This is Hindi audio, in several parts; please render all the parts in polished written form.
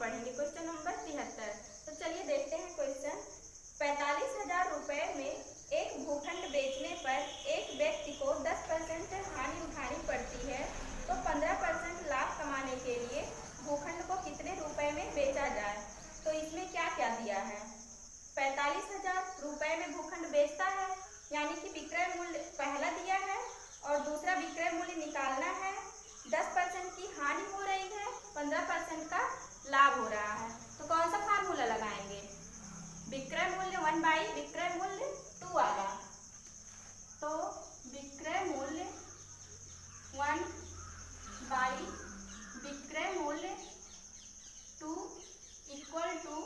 पढ़ेंगे क्वेश्चन नंबर 73। तो चलिए देखते हैं क्वेश्चन। 45,000 रुपए में एक भूखंड बेचने पर एक व्यक्ति को 10% हानि उठानी पड़ती है, तो 15% लाभ कमाने के लिए भूखंड को कितने रुपए में बेचा जाए। तो इसमें क्या क्या दिया है। 45,000 रुपए में भूखंड बेचता है, यानी कि विक्रय मूल्य पहला दिया है और दूसरा विक्रय मूल्य निकालना है। 10% की हानि हो रही है, 15% का लाभ हो रहा है। तो कौन सा फार्मूला लगाएंगे। विक्रय मूल्य 1 / विक्रय मूल्य 2 आएगा। तो विक्रय मूल्य 1 / विक्रय मूल्य 2 इक्वल टू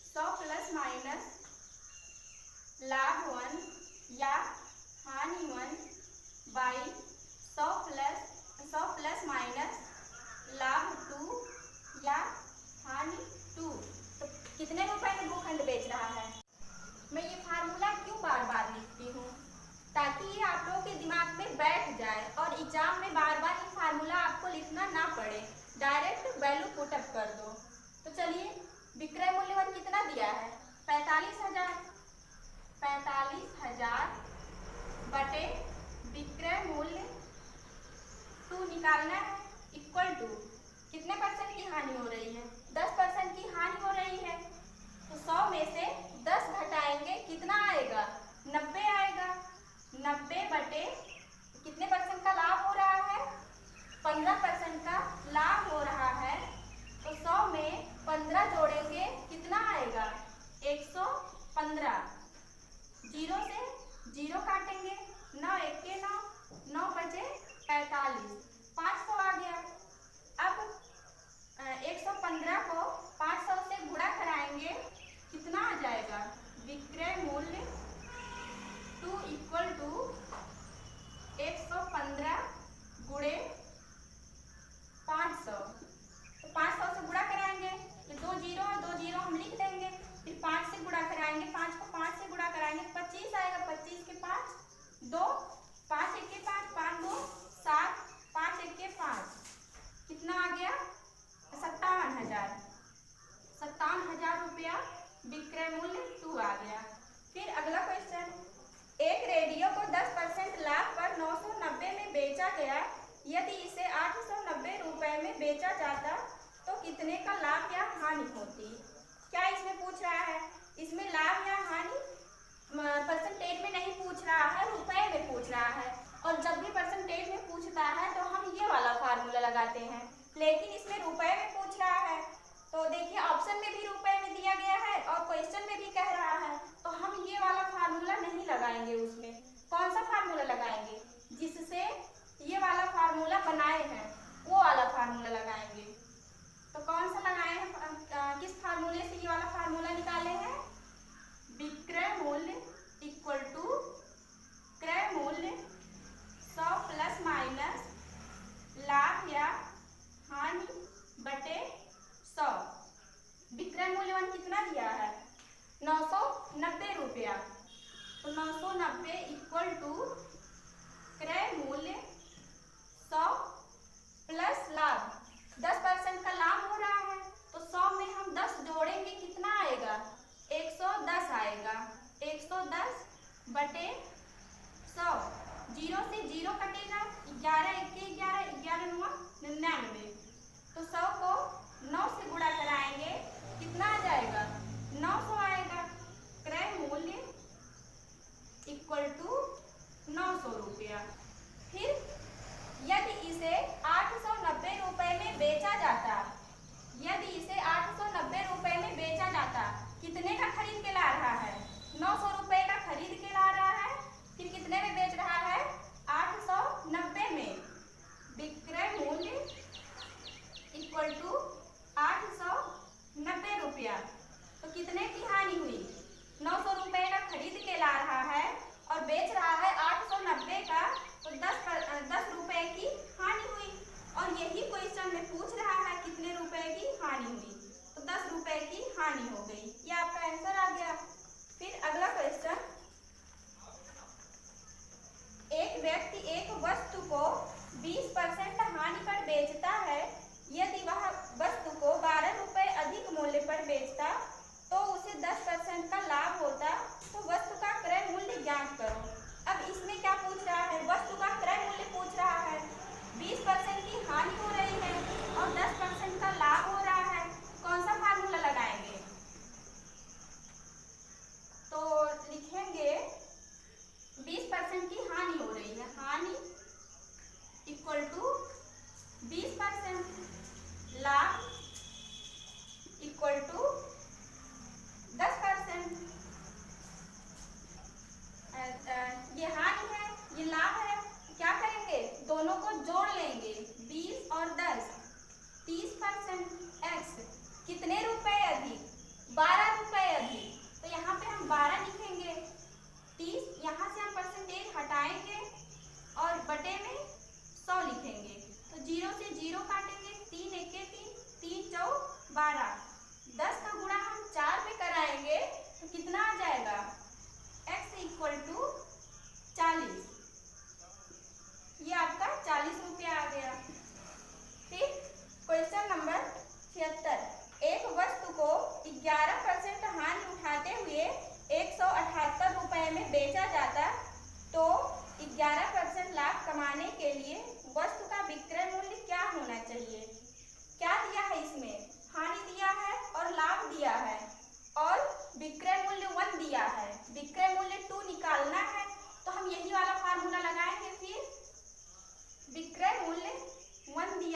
100 प्लस माइनस लाभ 1 या हानि 1 बाई 100 प्लस माइनस लाभ 2 या हानि 2। तो कितने रुपए में भूखंड बेच रहा है। मैं ये फार्मूला क्यों बार बार लिखती हूँ, ताकि ये आप लोगों के दिमाग में बैठ जाए और एग्जाम में बार बार ये फार्मूला आपको लिखना ना पड़े, डायरेक्ट वैल्यू पुटअप कर दो। तो चलिए विक्रय मूल्य 1 कितना दिया है 45,000 बटे विक्रय मूल्य 2 निकालना है इक्वल टू कितने परसेंट की हानि हो रही है 10% की हानि हो रही है। तो 100 में से 10 घटाएंगे कितना आएगा 90 आएगा। 90 बटे कितने परसेंट का लाभ हो रहा है 15% का लाभ हो रहा है। तो 100 में 15 जोड़ेंगे कितना आएगा 115। 0 से 0 काटेंगे 9 × 1 = 9, 9 बचे 45, 500 आ गया। अब 115 को 500 से गुणा कराएंगे कितना आ जाएगा विक्रय मूल्य 2 इक्वल टू 115 गुणे 500। तो 500 से गुणा कराएंगे, ये 2 0 और 2 0 हम लिख देंगे। फिर 5 से गुणा कराएंगे, 5 को 5 से गुणा कराएंगे 25 आएगा। 25 के 5 2, 5 1 के 5, 5 2 7, 5 1 के 5 कितना आ गया 57,000। 57,000 रुपया विक्रय मूल्य 2 आ गया। फिर अगला क्वेश्चन, एक रेडियो को 10% लाभ पर 990 में बेचा गया। यदि इसे 890 रुपए में बेचा जाता तो कितने का लाभ या हानि होती। क्या इसमें पूछ रहा है, इसमें लाभ या हानि परसेंटेज में नहीं पूछ रहा है, रुपए में पूछ रहा है। और जब भी परसेंटेज में पूछता है तो हम ये वाला फार्मूला लगाते हैं, लेकिन इसमें रुपए में पूछ रहा है। तो देखिए ऑप्शन में भी रुपए में दिया गया है और क्वेश्चन में भी कह रहा है, तो हम ये वाला फार्मूला नहीं लगाएंगे। उसमें कौन सा फार्मूला लगाएंगे, जिससे ये वाला फार्मूला बनाए हैं वो वाला फार्मूला लगाएंगे। तो कौन सा लगाए हैं, किस फार्मूले से ये वाला फार्मूला निकाले हैं। विक्रय मूल्य इक्वल टू क्रय मूल्य 100 प्लस माइनस लाभ या हानि बटे 100। विक्रय मूल्य 1 कितना दिया है 990 रुपया। तो 990 इक्वल टू क्रय मूल्य 100 प्लस लाभ 10% का लाभ हो रहा है। तो 100 में हम 10 जोड़ेंगे कितना आएगा 110 आएगा। 110 बटे 100, 0 से 0 कटेगा 11 1 के 11, 11 9 99। तो 100 को 9 से गुणा कराएंगे कितना आ जाएगा 900 आएगा। क्रय मूल्य इक्वल टू 900 रुपया। फिर यदि इसे 890 रुपए में बेचा जाता, यदि इसे 890 रुपए में बेचा जाता, कितने का खरीद के ला रहा है 900 रुपए का खरीद के ला रहा है। फिर कितने में बेच रहा है 890 में। विक्रय मूल्य इक्वल टू 890 रुपया। तो कितने की हानि हुई 900 रुपए का खरीद के ला रहा है और बेच रहा है 890 का, तो 10 रुपए की हानि हुई। और यही क्वेश्चन में पूछ रहा है कितने रुपए की हानि हुई, तो 10 रुपए की हानि हो गई। ये आपका आंसर आ गया। फिर अगला क्वेश्चन, एक व्यक्ति एक वस्तु को 20% हानि पर बेचता है। यदि वह वस्तु को 12 रुपए अधिक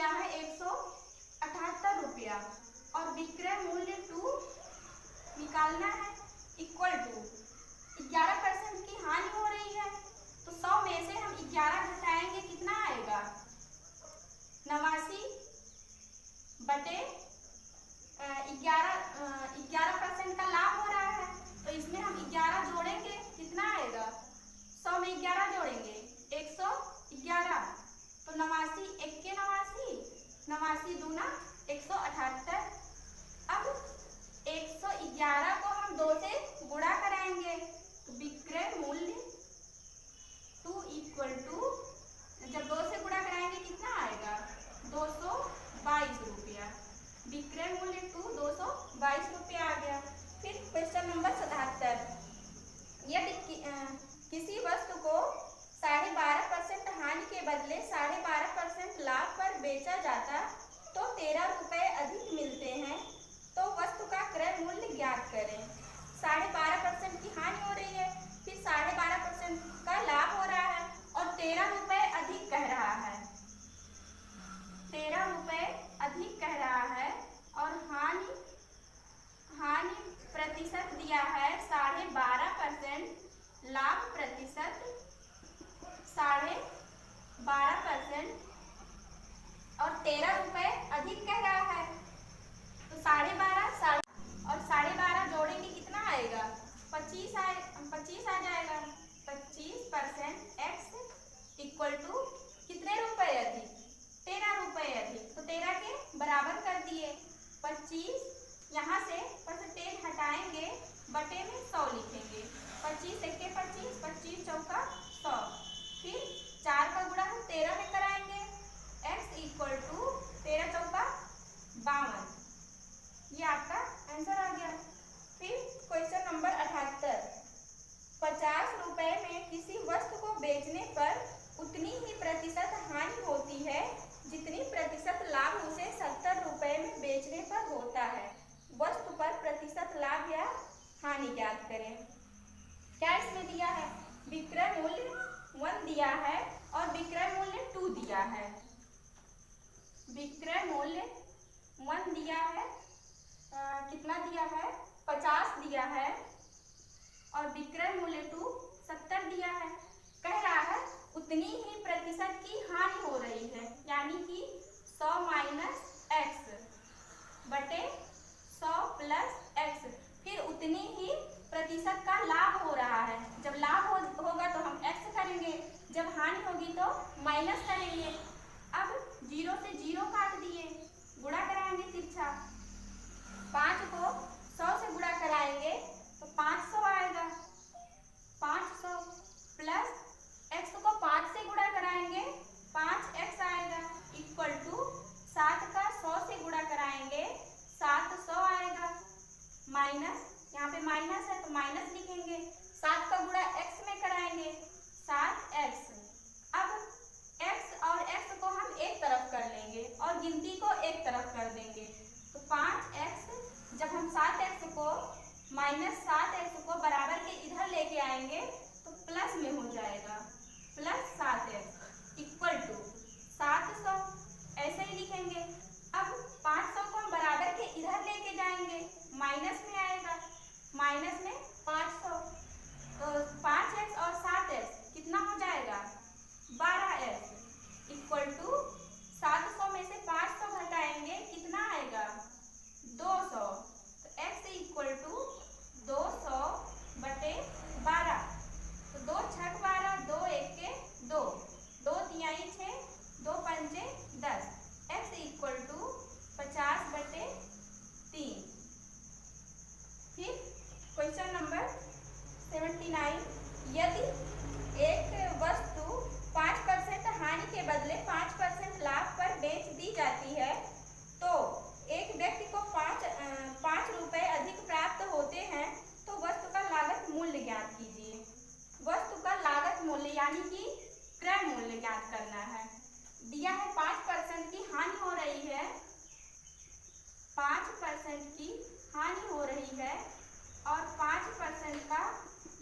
दिया है 178 रुपया और विक्रय मूल्य 2 निकालना है इक्वल टू 11% की हानि हो रही है तो 100 में से हम 11 घटाएंगे, कितना आएगा 89 बटे 11% का लाभ हो रहा है तो इसमें हम 11 जोड़ेंगे, कितना आएगा 100 में 11 जोड़ेंगे 111 तो 89 1 89 दूना 178। अब 111 को हम 2 से गुणा कराएंगे तो विक्रय मूल्य 2 इक्वल टू, जब 2 से गुणा कराएंगे कितना आएगा 222 रुपया। विक्रय मूल्य 222 रुपया आ गया। फिर क्वेश्चन नंबर 77, यदि किसी वस्तु को 12.5% हानि के बदले 12.5% लाभ पर बेचा जाता तो 13 रुपये अधिक मिलते हैं, तो वस्तु का क्रय मूल्य ज्ञात करें। 12.5% की हानि हो रही है, फिर 12.5% का लाभ हो रहा है और 13 रुपये अधिक कह रहा है, 13 रुपये अधिक कह रहा है और हानि प्रतिशत दिया है 12.5%, लाभ प्रतिशत 12.5% और 13 रुपये अधिक कह रहा है तो 12.5 और 12.5 जोड़ेंगे कितना आएगा 25 आ जाएगा। 25% x इक्वल टू कितने रुपए अधिक 13 रुपये अधिक, तो 13 के बराबर कर दिए। 25 यहाँ से परसेंटेज हटाएंगे, बटे में 100 लिखेंगे। 25 1 25, 25 चौका 100। फिर 4 का गुणा हम 13 में कराएंगे, x इक्वल टू 13 चौका 52, ये आपका आंसर आ गया। फिर क्वेश्चन नंबर 78, 50 रुपए में किसी वस्तु को बेचने पर उतनी ही प्रतिशत हानि होती है जितनी प्रतिशत लाभ उसे 70 रुपए में बेचने पर होता है। वस्तु पर प्रतिशत लाभ या हानि ज्ञात करें। क्या इसमें दिया है, विक्रय मूल्य 1 दिया है और विक्रय मूल्य 2 दिया है। विक्रय मूल्य 1 दिया है, कितना दिया है 50 दिया है और विक्रय मूल्य 2 70 दिया है। कह रहा है उतनी ही प्रतिशत की हानि हो रही है, यानी कि 100 माइनस एक्स बटे 100 प्लस एक्स, फिर उतनी ही प्रतिशत का लाभ हो रहा है। जब लाभ होगा तो हम एक्स करेंगे, जब हानि होगी तो माइनस करेंगे। अब 0 से 0 काट दिए, गुणा कराएंगे तिरछा। 5 को 100 से गुणा कराएंगे तो 500 आएगा, 500 प्लस x को 5 से गुणा कराएंगे 5x आएगा इक्वल टू 7 का 100 से गुणा कराएंगे 700 आएगा, माइनस यहाँ पे माइनस है तो माइनस लिखेंगे। 7 का गुणा x में कराएंगे 7x। अब x और x को हम एक तरफ कर लेंगे और गिनती को एक तरफ कर देंगे तो 5x, जब हम 7x को माइनस 7x को बराबर के इधर लेके आएंगे तो प्लस में हो जाएगा, प्लस 7x इक्वल टू 700, ऐसे ही लिखेंगे। अब 500 को हम बराबर के इधर लेके जाएंगे, माइनस में आएगा, माइनस में 500 तो 5x और 7x कितना हो जाएगा 12x इक्वल टू 700 में से 500 घटाएंगे कितना आएगा 200, तो x इक्वल टू 200 बटे 12, तो 2 छक 12, 2 1 के 2, 2 तिहाई 6, 2 पंजे 10, x इक्वल टू 50 बटे 3। फिर क्वेश्चन नंबर 79, यदि एक वस्तु 5% हानि के बदले 5% लाभ पर बेच दी जाती है तो एक व्यक्ति को 5 रुपए अधिक प्राप्त होते हैं, तो वस्तु का लागत मूल्य ज्ञात कीजिए। वस्तु का लागत मूल्य यानी कि क्रय मूल्य ज्ञात करना है। दिया है 5% की हानि हो रही है, 5% की हानि हो रही है और 5% का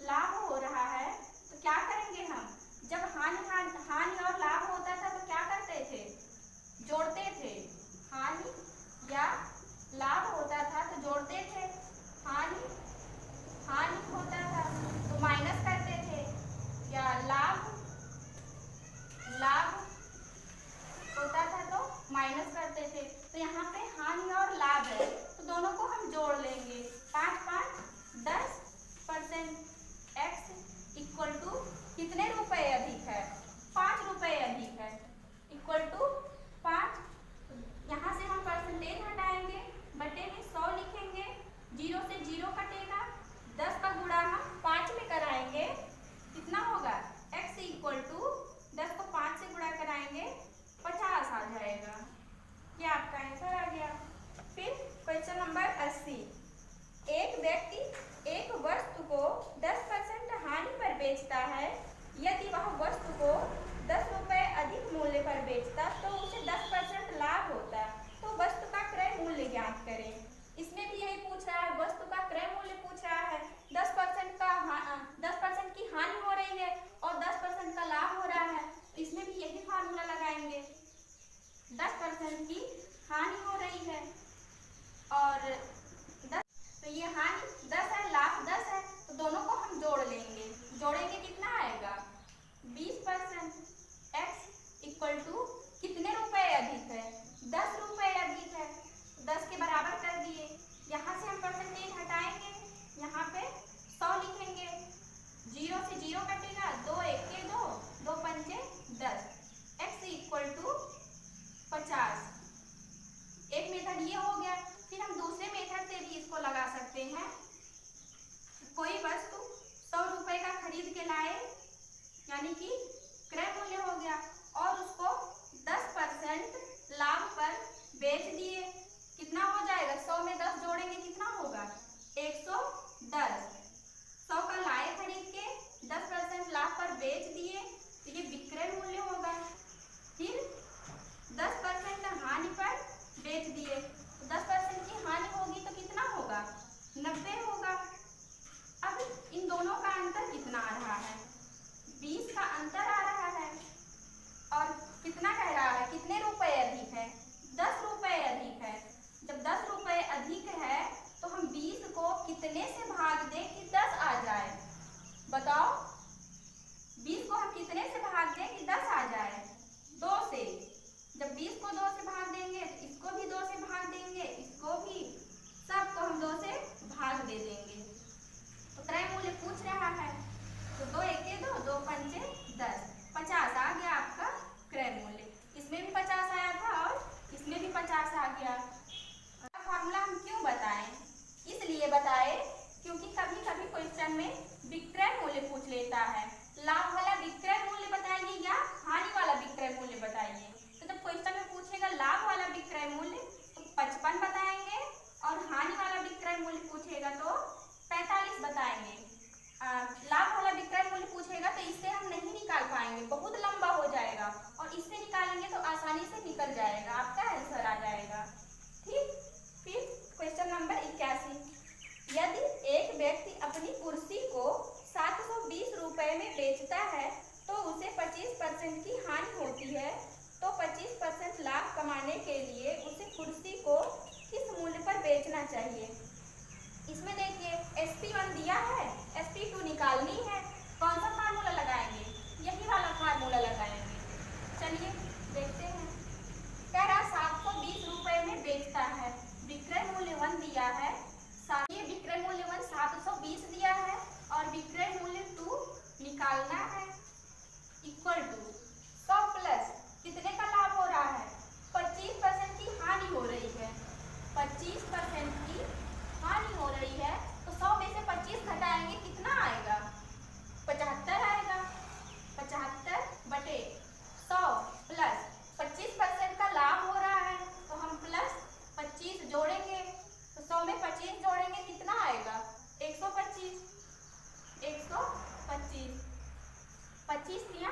लाभ हो रहा है, तो क्या करेंगे हम, जब हानि और लाभ होता था तो क्या करते थे, जोड़ते थे, हानि या लाभ होता था तो जोड़ते थे, हानि होता था तो माइनस करते थे, या लाभ होता था तो माइनस करते थे। तो यहाँ पे हानि और लाभ है तो दोनों को हम जोड़ लेंगे। 5 5 10% x इक्वल टू कितने रुपए अधिक है? 5 रुपए अधिक है, इक्वल टू 5। यहाँ से हम परसेंटेज हटाएंगे, बटे में 100 लिखेंगे, 0 से 0 कटेगा, 10 का गुणा हम 5 में कराएंगे, कितना होगा? x इक्वल टू 10 को 5 से गुणा कराएंगे 50 आ जाएगा। ये आपका आंसर आ गया। फिर क्वेश्चन नंबर 80, एक व्यक्ति एक वस्तु को 10% हानि पर बेचता है, यदि वह वस्तु को 10 रुपए अधिक मूल्य पर बेचता तो उसे 10% लाभ होता। तो वस्तु का क्रय मूल्य ज्ञात करें। इसमें भी यही पूछ रहा है, वस्तु का क्रय मूल्य पूछ रहा है। 10% की हानि हो रही है और 10% का लाभ हो रहा है, इसमें भी यही फार्मूला लगाएंगे। 10% की हानि हो रही है और 10, तो ये हानि 10 है, लाभ 10 है, तो दोनों को हम जोड़ लेंगे। जोड़ेंगे कितना आएगा? 20%। x इक्वल टू कितने रुपए अधिक है? 10 रुपए अधिक है, 10 के बराबर कर दिए। यहाँ से हम परसेंटेज हटाएंगे, यहाँ पे 100 लिखेंगे, 0 से 0 कटेगा, 2 1 2, 2 5 10, x इक्वल टू 50। एक मेथड ये हो गया। फिर हम दूसरे मेथड से भी इसको लगा सकते हैं। कोई वस्तु 100 रुपए का खरीद के लाए, यानी कि क्रय मूल्य हो गया, और उसको 10% लाभ पर बेच दिए, कितना हो जाएगा? 100 में 10 जोड़ेंगे कितना होगा? 110। 100 का लाए खरीद के 10% लाभ पर बेच दिए तो ये विक्रय मूल्य होगा। फिर 10% हानि पर बेच दिए तो 10% की हानि होगी तो कितना होगा? 90 होगा। अब इन दोनों का अंतर कितना आ रहा है? 20 का अंतर आ रहा है। और कितना कह रहा है? कितने रुपए अधिक है? 10 रुपए अधिक है। जब 10 रुपए अधिक है तो हम 20 को कितने से भाग दें कि 10 आ जाए? बताओ, 20 को हम कितने से भाग दें कि 10 आ जाए? 2 से। जब 20 को 2 से भाग देंगे तो इसको भी 2 से भाग देंगे, इसको भी, सबको हम 2 से भाग दे देंगे। तो क्रय मूल्य पूछ रहा है तो 2 1 2, 2 5 10, 50 आ गया आपका क्रय मूल्य। इसमें भी 50 आया था और इसमें भी 50 आ गया। फार्मूला हम क्यों बताएं? इसलिए बताए क्योंकि कभी कभी क्वेश्चन में विक्रय मूल्य पूछ लेता है। लाभ वाला विक्रय मूल्य बताइए या हानि वाला विक्रय मूल्य बताइए। तो जब क्वेश्चन में पूछेगा लाभ वाला विक्रय मूल्य तो 55 बताएंगे, और हानि वाला विक्रय मूल्य पूछेगा तो 45 बताएंगे। लाभ वाला विक्रय मूल्य पूछेगा तो इससे हम नहीं निकाल पाएंगे, बहुत लंबा हो जाएगा, और इससे निकालेंगे तो आसानी से निकल जाएगा, आपका आंसर आ जाएगा। ठीक। फिर क्वेश्चन नंबर 81, यदि एक व्यक्ति अपनी कुर्सी को 720 रुपए में बेचता है तो उसे 25% की हानि होती है, तो 25% लाभ कमाने के लिए उसे कुर्सी को किस मूल्य पर बेचना चाहिए? इसमें देखिए SP1 दिया है, SP2 निकालनी है, कौन सा फार्मूला लगाएंगे? यही वाला फार्मूला लगाएंगे। चलिए देखते हैं। कह रहा 720 रुपए में बेचता है, विक्रय मूल्य 1 दिया है, ये विक्रय मूल्य 1 720 दिया है और विक्रय मूल्य 2 निकालना है, इक्वल टू 100 प्लस कितने का लाभ हो रहा है? 25% की हानि हो रही है। 25% की हानि हो रही है तो 100 में से 25 घटाएंगे, कितना आएगा? 75 आएगा। 75 बटे 100 प्लस 25% का लाभ हो रहा है तो हम प्लस 25 जोड़ेंगे, तो 100 में 25 जोड़ेंगे कितना आएगा? 125। 125 25 दिया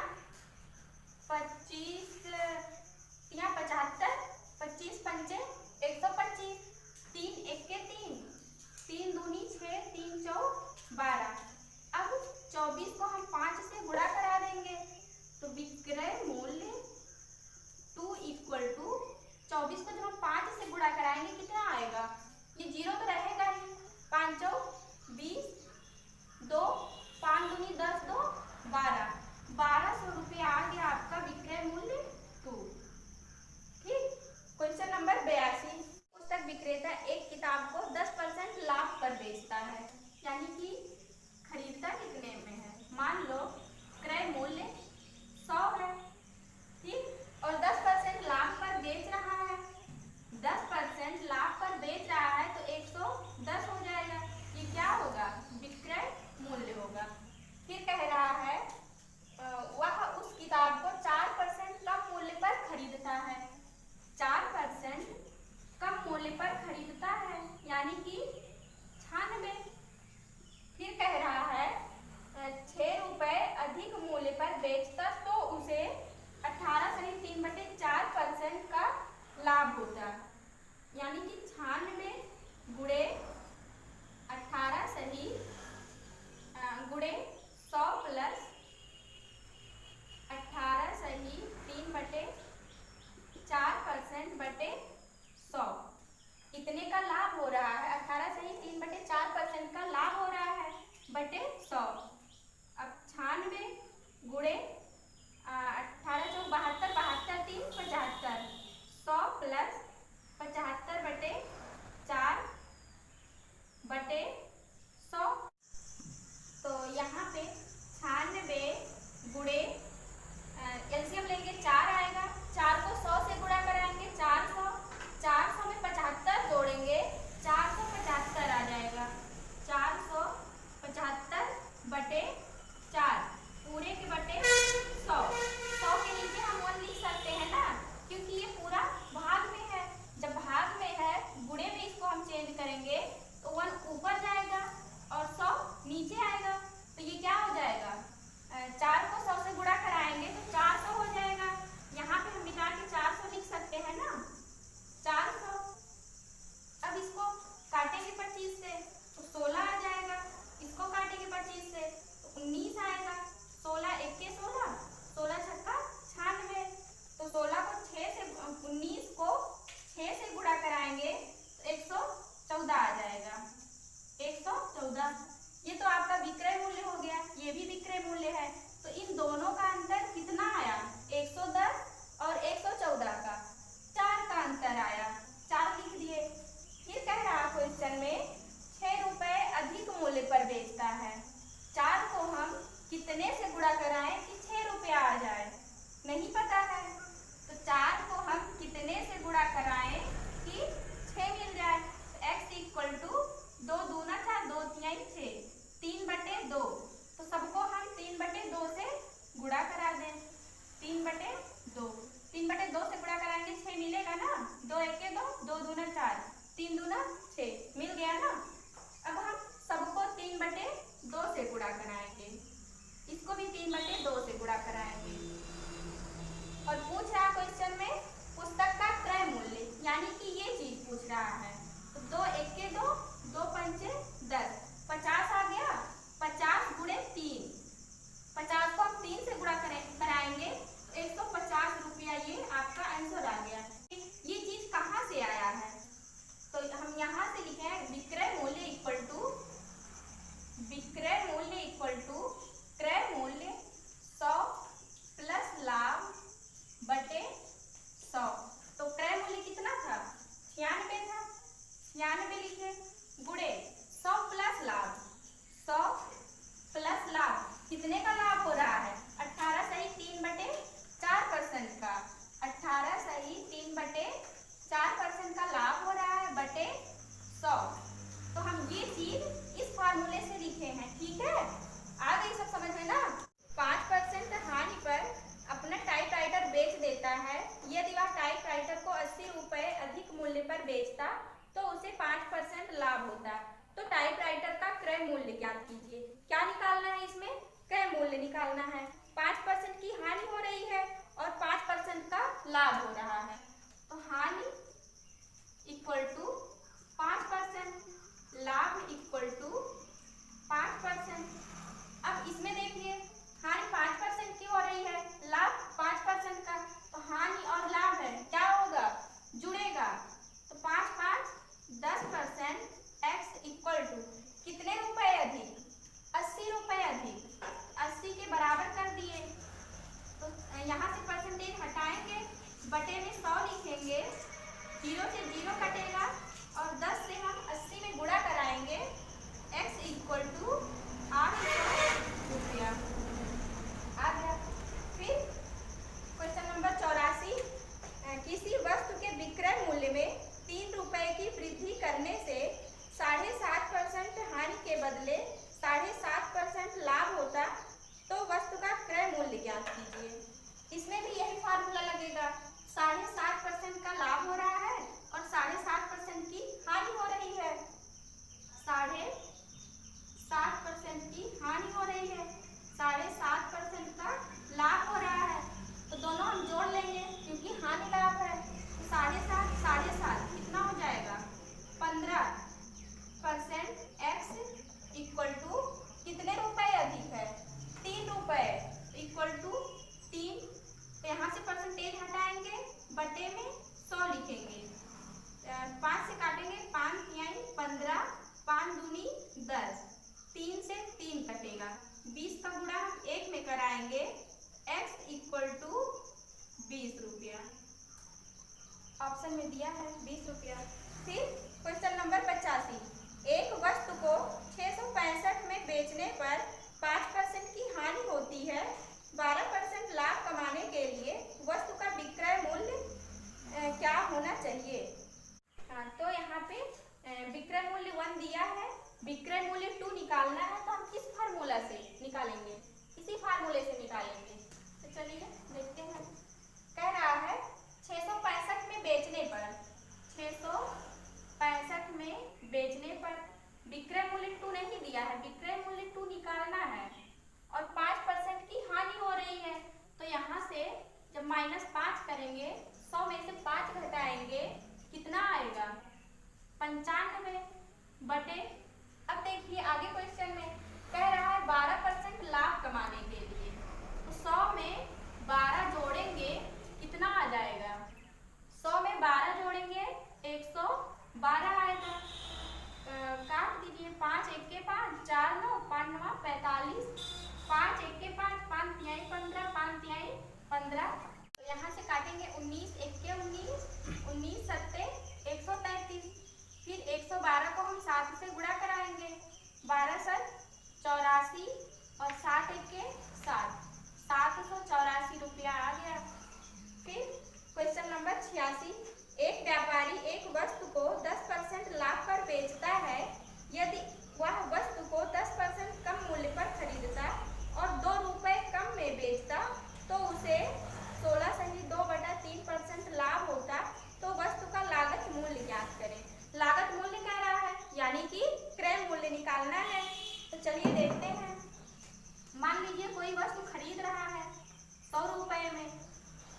करेंगे तो 1 ऊपर जाएगा और 100 नीचे आएगा। तो ये क्या हो जाएगा, 4 को 100 से गुणा कराएंगे तो 400 हो जाएगा। यहाँ पे हम मिटा के 400 लिख सकते हैं ना, 400। अब इसको काटेंगे 25 से तो 16 आ जाएगा। इसको काटेंगे 25 से तो 19 आएगा। 16 1 16, 16 छक्का 96। तो 16 को 6 से 19 को 6 से गुणा कराएंगे तो 114 आ जाएगा, 114। ये तो आपका विक्रय मूल्य हो गया, ये भी विक्रय मूल्य है। तो इन दोनों का अंतर कितना आया, 110 और 114 का 4 का अंतर आया, 4 लिख दिए। फिर कह रहा क्वेश्चन में 6 रुपए अधिक मूल्य पर बेचता है। 4 को हम कितने से गुणा कराएं कि 6 रुपया आ जाए, नहीं पता है। तो 4 को हम कितने से गुणा कराएं कि 6 मिल जाए। तो x इक्वल टू 2 दूना 4, 2 तिहाई 6, 3/2। तो सबको हम 3/2 से गुणा करा दें, 3/2। 3/2 से गुणा कराएंगे 6 मिलेगा ना, 2 1 2, 2 दूना 4, 3 दूना 6 मिल गया ना। अब हम सबको 3/2 से गुणा कराएंगे, इसको भी 3/2 से गुणा कराएंगे। और पूछ रहा क्वेश्चन में पुस्तक का क्रय मूल्य, यानी कि ये चीज पूछ रहा है। तो 2 1 2, 2 5 10, 50 आ गया। 50 गुणे 3, 50 को हम 3 से गुणा कराएंगे 150 रुपया, ये आपका आंसर आ गया। ये चीज कहाँ से आया है, तो हम यहाँ से लिखे हैं विक्रय मूल्य इक्वल टू क्रय मूल्य 100 प्लस लाभ बटे 100। तो क्रय मूल्य कितना था, 96 था, 96 लिखे, गुणे 100 प्लस लाभ, 100 प्लस लाभ कितने का लाभ हो रहा है, 18 सही 3/4% का, 18 सही 3/4% का लाभ हो रहा है बटे 100। तो हम ये चीज इस फार्मूले से लिखे हैं, ठीक है। आ गई सब समझ में ना। 5% हानि पर अपना टाइपराइटर बेच देता है। यदि वह टाइपराइटर को 80 रुपए अधिक मूल्य पर बेचता तो उसे 5% लाभ होता। तो टाइपराइटर का क्रय मूल्य ज्ञात कीजिए। क्या निकालना है, इसमें क्रय मूल्य निकालना है। 5% की हानि हो रही है और 5% का लाभ हो रहा है। तो हानि इक्वल टू 5%, लाभ इक्वल टू 5%। अब इसमें देखिए हानि 5% की हो रही है, लाभ 5% का। तो हानि और लाभ है, क्या होगा, जुड़ेगा। तो 5 5 10%, x इक्वल टू कितने रुपए अधिक, 80 रुपए अधिक, 80 के बराबर कर दिए। तो यहाँ से परसेंटेज हटाएंगे, बटे में 100 लिखेंगे, 0 से 0 कटेगा और 10 से हम 80 में गुणा कराएंगे, x इक्वल टू 800 रुपया आ गया। फिर क्वेश्चन नंबर 84, किसी वस्तु के विक्रय मूल्य में 3 रुपए की वृद्धि करने से 7.5% हानि के बदले 7.5% लाभ होता, तो वस्तु का क्रय मूल्य ज्ञात कीजिए। इसमें भी यही फार्मूला लगेगा, 7.5% का लाभ हो रहा है और 7.5% की हानि हो रही है, 7.5% की हानि हो रही है, 7.5% का लाभ हो रहा है। तो दोनों हम जोड़ लेंगे क्योंकि हानि लाभ है। तो 7.5 कितना हो जाएगा, 15%। x इक्वल टू कितने रुपए अधिक है, 3 रुपए, इक्वल टू 3। तो यहाँ से परसेंटेज हटाएंगे, बटे में 100 लिखेंगे, 5 से काटेंगे, 5 तिहाई 15, 5 दूनी 10, 3 से 3 कटेगा, 20 का गुणा हम 1 में कराएंगे, x इक्वल टू 20 रुपया। ऑप्शन में दिया है 20 रुपया। फिर क्वेश्चन नंबर 85, एक वस्तु को 665 में बेचने पर 5% की हानि होती है। 12% लाभ कमाने के लिए वस्तु का विक्रय मूल्य क्या होना चाहिए। तो यहाँ पे विक्रय मूल्य 1 दिया है, विक्रय मूल्य 2 निकालना है। तो हम किस फार्मूला से निकालेंगे, इसी फार्मूले से निकालेंगे। तो चलिए देखते हैं। कह रहा है 665 में बेचने पर, 665 में बेचने पर। विक्रय मूल्य 2 नहीं दिया है, विक्रय मूल्य 2 निकालना है और 5% की हानि हो रही है। तो यहाँ से जब -5 करेंगे, 100 में से 5 घटाएंगे, कितना आएगा? 95 बटे। अब देखिए आगे क्वेश्चन में कह रहा है 12% लाभ कमाने के लिए, तो 100 में 12 जोड़ेंगे, कितना आ जाएगा? 100 में 12 जोड़ेंगे 112 आएगा। काट दीजिए, 5 1 के 5, 4 9, 5 9 45, 5 1 के 5, 5 तिहाई 15, 5 तिहाई 15। तो यहाँ से काटेंगे 19 1 के 19, 19 सत्ते 133। फिर 112 को हम 7 से गुणा कराएंगे, 12 7 84 और 7 1 के 7, 784 रुपया आ गया। फिर क्वेश्चन नंबर 86, एक व्यापारी एक वस्तु को 10% लाभ पर बेचता है। यदि वह वस्तु को 10% कम मूल्य पर खरीदता और 2 रुपए कम में बेचता तो उसे 16(2/3% लाभ होता। तो वस्तु का लागत मूल्य ज्ञात करें। लागत मूल्य कह रहा है, यानी कि क्रय मूल्य निकालना है। तो चलिए देखते हैं। मान लीजिए कोई वस्तु खरीद रहा है 100 रुपए में,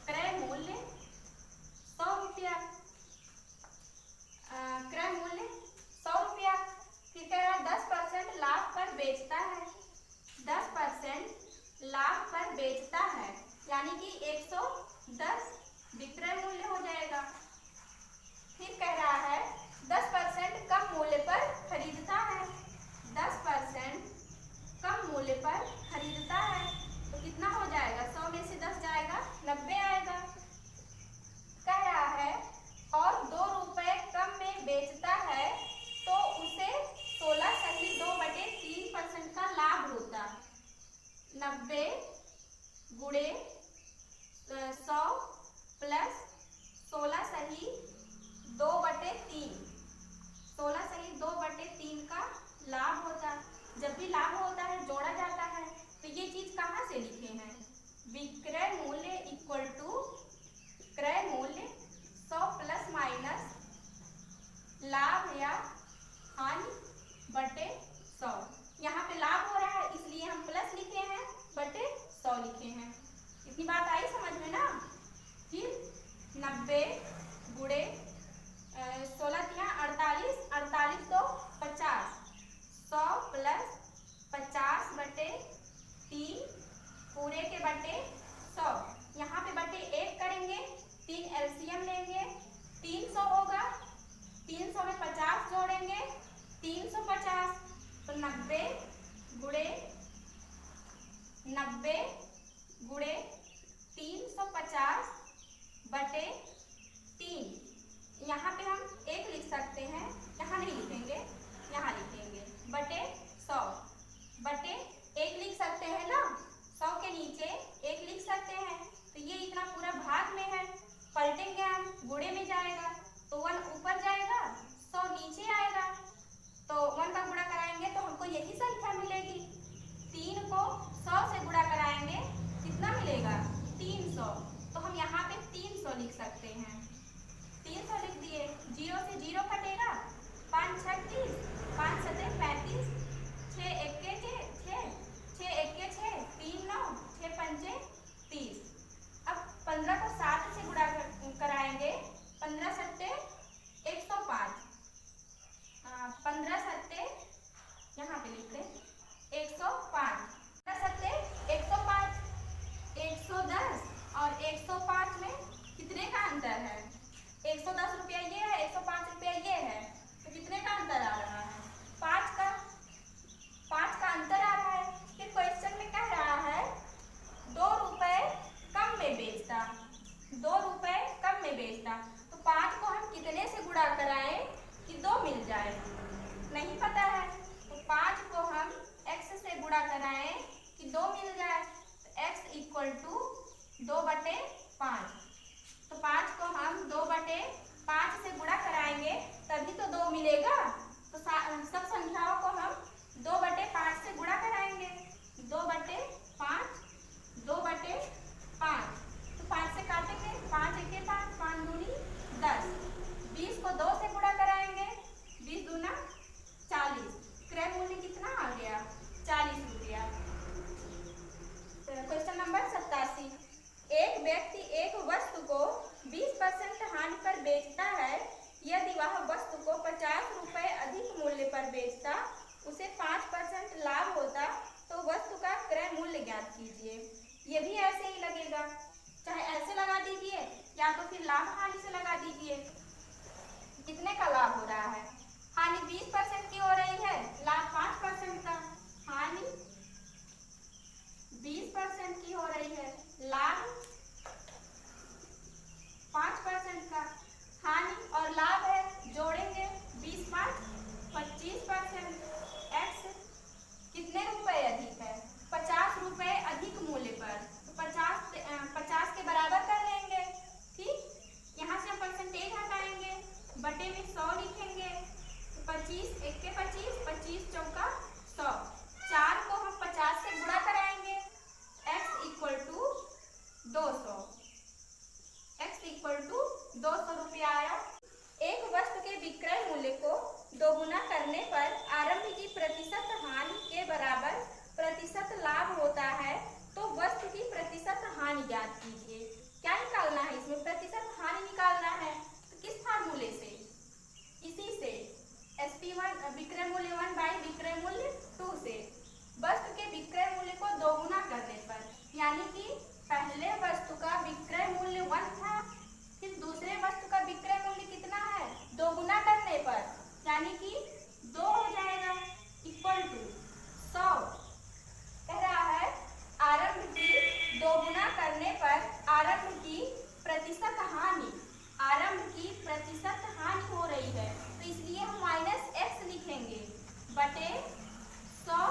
क्रय मूल्य 100 रुपया, क्रय मूल्य 100 रुपया। फिर कह रहा है 10% लाभ पर बेचता है, 10% लाभ पर बेचता है, यानी कि 110 विक्रय मूल्य हो जाएगा। फिर कह रहा है 10% कम मूल्य पर खरीदता है, 10% कम मूल्य पर खरीदता है, तो कितना हो जाएगा? 100 में से 10 जाएगा, 90 आएगा। कह रहा है और 2 रुपए कम में बेचता है तो उसे 16(2/3% का लाभ होता। 90 गुणे 100 प्लस 16(2/3, 16(2/3 का लाभ होता। जब भी लाभ होता है जोड़ा जाता है, तो ये चीज कहाँ से लिखे हैं? विक्रय मूल्य इक्वल टू क्रय मूल्य 100 प्लस माइनस लाभ या हानि बटे 100। यहाँ पे लाभ हो रहा है इसलिए हम प्लस लिखे हैं, बटे 100 लिखे हैं। इतनी बात आई समझ में ना? फिर 90 गुणे 16 तिहाई 48, 48 तो 50, 100 प्लस 50/3 पूरे के बटे 100। यहाँ पे बटे 1 करेंगे, 3 एलसीएम लेंगे, 300 होगा, 300 में 50 जोड़ेंगे, 350। तो 90 गुणे 350/3। यहाँ पे हम 1 लिख बेचता, उसे 5% लाभ होता तो वस्तु का क्रय मूल्य ज्ञात कीजिए। ये भी ऐसे ही लगेगा, चाहे ऐसे लगा दीजिए या तो फिर लाभ हानि से लगा दीजिए। कितने का लाभ हो रहा है? हानि 20% की हो रही है, लाभ 5% का। हानि 20% की हो रही है, लाभ 5% का। हानि और लाभ है, जोड़ेंगे 20 5 25%। एक्स कितने रुपए अधिक है? 50 रुपए अधिक मूल्य पर, तो 50 के बराबर कर लेंगे। ठीक, यहाँ से हम परसेंटेज हटाएंगे, बटे में 100 लिखेंगे, तो 25 एक के 25, 25 चौका 100। 4 को हम 50 से गुणा कराएंगे, x equal to 200। x equal to 200 रुपया आया। एक वस्तु के विक्रय मूल्य को दोगुना करने पर आरंभ की प्रतिशत हानि के बराबर प्रतिशत लाभ होता है, तो वस्तु की प्रतिशत हानि ज्ञात कीजिए। क्या निकालना है इसमें? प्रतिशत हानि निकालना है। तो किस फार्मूले से? इसी से, SP1 विक्रय मूल्य 1 बाई विक्रय मूल्य 2 से। वस्तु के विक्रय मूल्य को दोगुना करने पर, यानी कि पहले वस्तु का विक्रय मूल्य 1 था, फिर दूसरे वस्तु का विक्रय मूल्य कितना है? दोगुना करने पर, यानी कि 2 हो जाएगा, इक्वल टू 100। कह रहा है आरंभ की दोगुना करने पर आरंभ की प्रतिशत हानि, आरंभ की प्रतिशत हानि हो रही है, तो इसलिए हम -x लिखेंगे, बटे 100।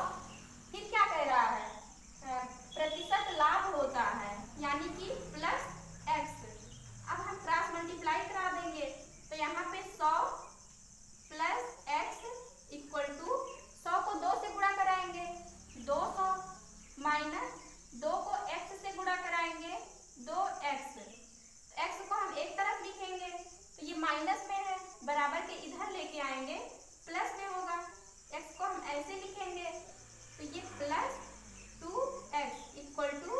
फिर क्या कह रहा है? प्रतिशत लाभ होता है, यानी कि +x। अब हम क्रॉस मल्टीप्लाई करा देंगे, तो यहाँ पे 100 + x इक्वल टू 100 को 2 से गुणा कराएंगे, 200 माइनस 2 को x से गुणा कराएंगे, 2x। x को हम एक तरफ लिखेंगे, तो ये माइनस में है, बराबर के इधर लेके आएंगे, प्लस में होगा। x को हम ऐसे लिखेंगे, तो ये +2x इक्वल टू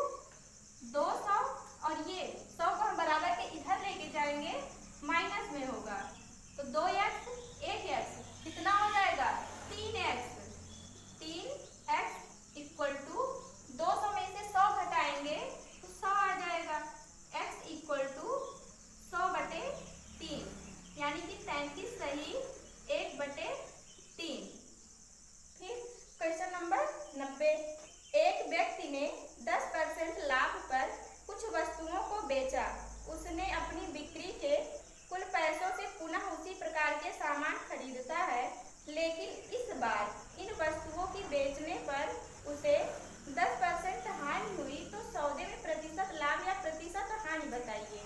200, और ये 100 को हम बराबर के इधर लेके जाएंगे, माइनस में होगा, तो 2x 1x कितना हो जाएगा? 3x। 3x इक्वल टू 200 में से 100 घटाएंगे तो 100 आ जाएगा। x इक्वल टू 100 बटे 3, यानी कि 33 सही 1/3। फिर क्वेश्चन नंबर 90। एक व्यक्ति ने 10% लाभ पर कुछ वस्तुओं को बेचा। उसने अपनी बिक्री के कुल पैसों से पुनः उसी प्रकार के सामान खरीदता है, लेकिन इस बार इन वस्तुओं की बेचने पर उसे 10% हानि हुई, तो सौदे में प्रतिशत लाभ या प्रतिशत हानि बताइए।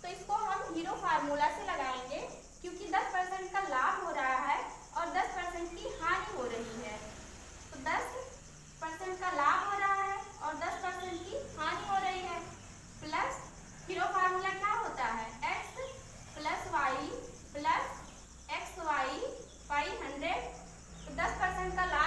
तो इसको हम हीरो फार्मूला से लगाएंगे, क्योंकि 10% का लाभ हो रहा है और 10% की हानि हो रही है। तो 10% का लाभ हो रहा है और 10% की हानि हो रही है, प्लस हीरो फार्मूला क्या होता है? x + y + xy/100। तो 10% का लाभ